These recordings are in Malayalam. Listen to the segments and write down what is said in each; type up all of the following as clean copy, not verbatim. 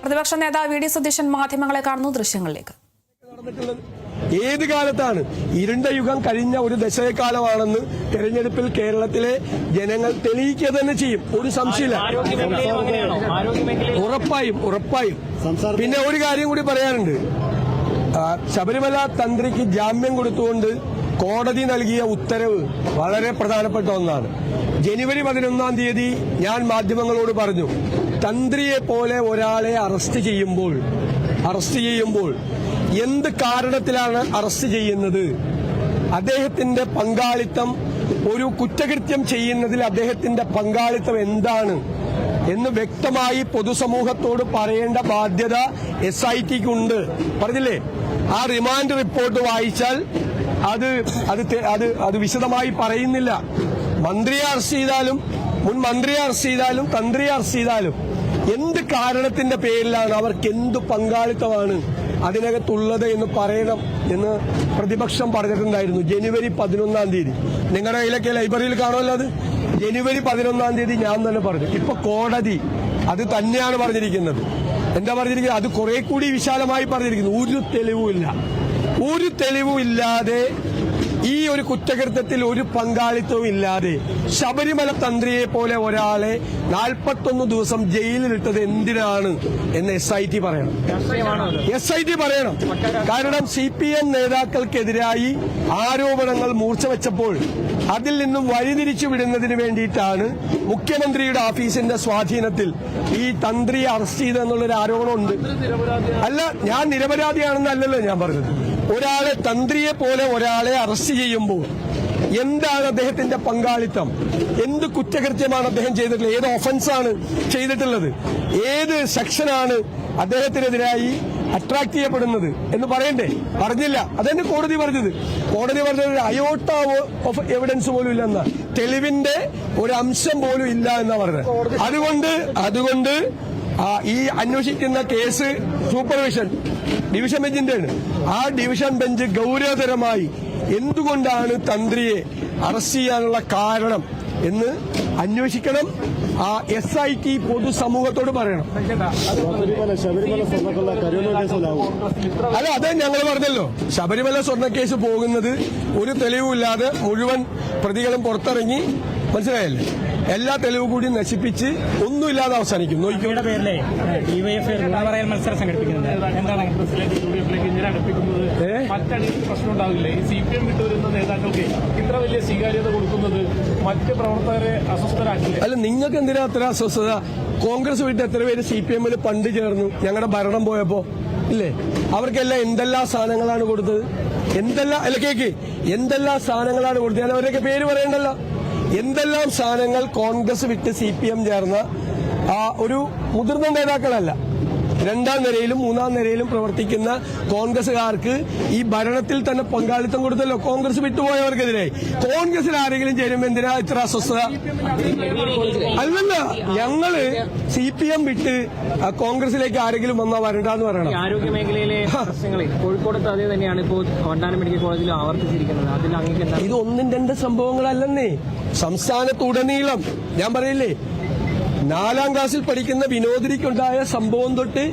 പ്രതിപക്ഷ നേതാവ് വി ഡി സതീശൻ മാധ്യമങ്ങളെ കാണുന്നു. ദൃശ്യങ്ങളിലേക്ക്. ഏത് കാലത്താണ് ഇരുണ്ട യുഗം കഴിഞ്ഞ ഒരു ദശകക്കാലമാണെന്ന് തെരഞ്ഞെടുപ്പിൽ കേരളത്തിലെ ജനങ്ങൾ തെളിയിക്കുക തന്നെ ചെയ്യും. ഒരു സംശയമില്ല. ഉറപ്പായും. പിന്നെ ഒരു കാര്യം കൂടി പറയാനുണ്ട്. ശബരിമല തന്ത്രിക്ക് ജാമ്യം കൊടുത്തുകൊണ്ട് കോടതി നൽകിയ ഉത്തരവ് വളരെ പ്രധാനപ്പെട്ട ഒന്നാണ്. ജനുവരി 11-ാം തീയതി ഞാൻ മാധ്യമങ്ങളോട് പറഞ്ഞു, തന്ത്രിയെ പോലെ ഒരാളെ അറസ്റ്റ് ചെയ്യുമ്പോൾ എന്ത് കാരണത്തിലാണ് അറസ്റ്റ് ചെയ്യുന്നത്, അദ്ദേഹത്തിന്റെ പങ്കാളിത്തം, ഒരു കുറ്റകൃത്യം ചെയ്യുന്നതിൽ അദ്ദേഹത്തിന്റെ പങ്കാളിത്തം എന്താണ് എന്ന് വ്യക്തമായി പൊതുസമൂഹത്തോട് പറയേണ്ട ബാധ്യത SITക്കുണ്ട്. പറഞ്ഞില്ലേ? ആ റിമാൻഡ് റിപ്പോർട്ട് വായിച്ചാൽ അത് വിശദമായി പറയുന്നില്ല. മന്ത്രിയെ അറസ്റ്റ് ചെയ്താലും, മുൻ മന്ത്രിയെ അറസ്റ്റ് ചെയ്താലും, തന്ത്രിയെ അറസ്റ്റ് ചെയ്താലും എന്ത് കാരണത്തിന്റെ പേരിലാണ്, അവർക്ക് എന്ത് പങ്കാളിത്തമാണ് അതിനകത്തുള്ളത് എന്ന് പറയണം എന്ന് പ്രതിപക്ഷം പറഞ്ഞിട്ടുണ്ടായിരുന്നു. ജനുവരി 11-ാം തീയതി നിങ്ങളുടെ കയ്യിലൊക്കെ ലൈബ്രറിയിൽ കാണുമല്ലോ. അത് ജനുവരി 11-ാം തീയതി ഞാൻ തന്നെ പറഞ്ഞു. ഇപ്പൊ കോടതി അത് തന്നെയാണ് പറഞ്ഞിരിക്കുന്നത്. എന്താ പറഞ്ഞിരിക്കുന്നത്? അത് കുറെ കൂടി വിശാലമായി പറഞ്ഞിരിക്കുന്നു. ഒരു തെളിവുമില്ലാതെ ഈ ഒരു കുറ്റകൃത്യത്തിൽ ഒരു പങ്കാളിത്തവും ഇല്ലാതെ ശബരിമല തന്ത്രിയെ പോലെ ഒരാളെ 41 ദിവസം ജയിലിലിട്ടത് എന്തിനാണ് എന്ന് SIT പറയണം. കാരണം CPM നേതാക്കൾക്കെതിരായി ആരോപണങ്ങൾ മൂർച്ചവെച്ചപ്പോൾ അതിൽ നിന്നും വഴിതിരിച്ചു വിടുന്നതിന് വേണ്ടിയിട്ടാണ് മുഖ്യമന്ത്രിയുടെ ഓഫീസിന്റെ സ്വാധീനത്തിൽ ഈ തന്ത്രിയെ അറസ്റ്റ് ചെയ്തെന്നുള്ളൊരു ആരോപണമുണ്ട്. അല്ല, ഞാൻ നിരപരാധിയാണെന്നല്ലല്ലോ ഞാൻ പറഞ്ഞത്. ഒരാളെ, തന്ത്രിയെ പോലെ ഒരാളെ അറസ്റ്റ് ചെയ്യുമ്പോൾ എന്താണ് അദ്ദേഹത്തിന്റെ പങ്കാളിത്തം, എന്ത് കുറ്റകൃത്യമാണ് അദ്ദേഹം ചെയ്തിട്ടുള്ളത്, ഏത് ഒഫൻസാണ് ചെയ്തിട്ടുള്ളത്, ഏത് സെക്ഷനാണ് അദ്ദേഹത്തിനെതിരായി അട്രാക്ട് ചെയ്യപ്പെടുന്നത് എന്ന് പറയണ്ടേ? പറഞ്ഞില്ല. അതന്നെ കോടതി പറഞ്ഞത്. ഒരു അയോട്ട ഓഫ് എവിഡൻസ് പോലും ഇല്ലെന്ന, തെളിവിന്റെ ഒരു അംശം പോലും ഇല്ല എന്നാ പറഞ്ഞത്. അതുകൊണ്ട് ഈ അന്വേഷിക്കുന്ന കേസ് സൂപ്പർവിഷൻ ഡിവിഷൻ ബെഞ്ചിന്റെയാണ്. ആ ഡിവിഷൻ ബെഞ്ച് ഗൌരവതരമായി എന്തുകൊണ്ടാണ് തന്ത്രിയെ അറസ്റ്റ് ചെയ്യാനുള്ള കാരണം എന്ന് അന്വേഷിക്കണം. SIT പൊതുസമൂഹത്തോട് പറയണം. അല്ല, അതേ ഞങ്ങൾ പറഞ്ഞല്ലോ. ശബരിമല സ്വർണ്ണക്കേസ് പോകുന്നത് ഒരു തെളിവുമില്ലാതെ മുഴുവൻ പ്രതികളും പുറത്തിറങ്ങി, മനസ്സിലായല്ലേ? എല്ലാ തെളിവും കൂടി നശിപ്പിച്ച് ഒന്നുമില്ലാതെ അവസാനിക്കും. നോക്കിയുടെ പേരിലെ മത്സരം ഇത്ര വലിയ സ്വീകാര്യത കൊടുക്കുന്നത് മറ്റ് പ്രവർത്തകരെ അസ്വസ്ഥരാക്കില്ല. അല്ല, നിങ്ങൾക്ക് എന്തിനാ അത്ര അസ്വസ്ഥത? കോൺഗ്രസ് വിട്ട് എത്ര പേര് CPMൽ പണ്ട് ചേർന്നു ഞങ്ങളുടെ ഭരണം പോയപ്പോ? ഇല്ലേ? അവർക്കെല്ലാം എന്തെല്ലാം സാധനങ്ങളാണ് കൊടുത്തത്? എന്തെല്ലാം സാധനങ്ങളാണ് കൊടുത്തത്? ഞാൻ അവരൊക്കെ പേര് പറയണ്ടല്ലോ. എന്തെല്ലാം സാധനങ്ങൾ കോൺഗ്രസ് വിട്ട് CPM ചേർന്ന ഒരു മുതിർന്ന നേതാക്കളല്ല, 2ാം നിരയിലും 3ാം നിരയിലും പ്രവർത്തിക്കുന്ന കോൺഗ്രസുകാർക്ക് ഈ ഭരണത്തിൽ തന്നെ പങ്കാളിത്തം കൊടുത്തല്ലോ. കോൺഗ്രസ് വിട്ടുപോയവർക്കെതിരെ കോൺഗ്രസിൽ ആരെങ്കിലും ചേരുമ്പോൾ എന്തിനാ ഇത്ര അസ്വസ്ഥത? അല്ലല്ല, ഞങ്ങള് CPM വിട്ട് കോൺഗ്രസിലേക്ക് ആരെങ്കിലും വന്നാൽ വരണ്ടെന്ന് പറയണം. ആരോഗ്യ മേഖലയിലെ കോഴിക്കോടത്ത് അതേ തന്നെയാണ് ഇപ്പോൾ വണ്ടാനം മെഡിക്കൽ കോളേജിൽ ആവർത്തിച്ചിരിക്കുന്നത്. ഇത് 1-2 സംഭവങ്ങളല്ലെന്നേ. സംസ്ഥാനത്തുടനീളം ഞാൻ പറയില്ലേ, 4ാം ക്ലാസ്സിൽ പഠിക്കുന്ന വിനോദിനിക്കുണ്ടായ സംഭവം തൊട്ട്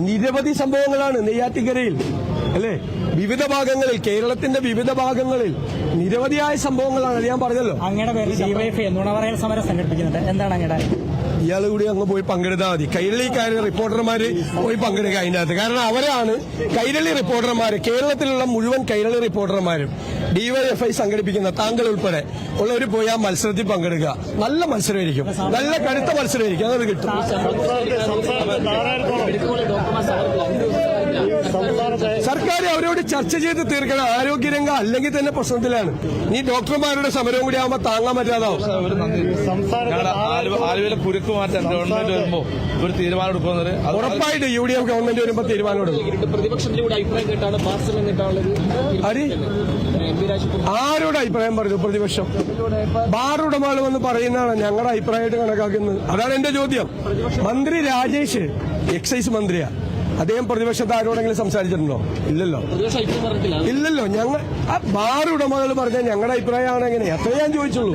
നിരവധി സംഭവങ്ങളാണ് നെയ്യാറ്റിൻകരയിൽ, അല്ലേ? വിവിധ ഭാഗങ്ങളിൽ, കേരളത്തിന്റെ വിവിധ ഭാഗങ്ങളിൽ നിരവധിയായ സംഭവങ്ങളാണ്. അത് ഞാൻ പറഞ്ഞല്ലോ. അങ്ങയുടെ പേരിൽ DYFI നുണപറയൽ സമരം സംഘടിപ്പിക്കുന്നുണ്ട്. എന്താണ് അങ്ങയുടെ? ഇയാൾ കൂടി അങ്ങ് പോയി പങ്കെടുത്താൽ മതി. കൈരളിക്കാര് റിപ്പോർട്ടർമാര് പോയി പങ്കെടുക്കുക അതിന്റെ അകത്ത്. കാരണം അവരാണ് കൈരളി റിപ്പോർട്ടർമാര്. കേരളത്തിലുള്ള മുഴുവൻ കൈരളി റിപ്പോർട്ടർമാരും DYFI സംഘടിപ്പിക്കുന്ന, താങ്കൾ ഉൾപ്പെടെ ഉള്ളവർ പോയി ആ മത്സരത്തിൽ പങ്കെടുക്കുക. നല്ല മത്സരമായിരിക്കും, നല്ല കടുത്ത മത്സരമായിരിക്കും. അതത് കിട്ടും. സർക്കാർ അവരോട് ചർച്ച ചെയ്ത് തീർക്കണം. ആരോഗ്യരംഗം അല്ലെങ്കിൽ തന്നെ പ്രശ്നത്തിലാണ്. നീ ഡോക്ടർമാരുടെ സമരവും കൂടി ആവുമ്പോൾ താങ്ങാൻ പറ്റാതാവും. കുരുക്ക് മാറ്റാൻ ഗവൺമെന്റ് വരുമ്പോ ഒരു തീരുമാനം എടുക്കുന്നത് ഉറപ്പായിട്ട് UDF ഗവൺമെന്റ് വരുമ്പോ തീരുമാനം എടുക്കും. പ്രതിപക്ഷത്തിലൂടെ അഭിപ്രായം കേട്ടാണ് ആരോട് അഭിപ്രായം പറഞ്ഞു? പ്രതിപക്ഷം ബാർ ഉടമകൾ വന്ന് പറയുന്നതാണ് ഞങ്ങളുടെ അഭിപ്രായമായിട്ട് കണക്കാക്കുന്നത്. അതാണ് എന്റെ ചോദ്യം. മന്ത്രി രാജേഷ് എക്സൈസ് മന്ത്രിയാ. അദ്ദേഹം പ്രതിപക്ഷത്ത് ആരോടെങ്കിലും സംസാരിച്ചിട്ടുണ്ടോ? ഇല്ലല്ലോ. ഞങ്ങൾ ബാർ ഉടമകൾ പറഞ്ഞാൽ ഞങ്ങളുടെ അഭിപ്രായമാണ് എങ്ങനെ? അത്രേ ഞാൻ ചോദിച്ചുള്ളൂ.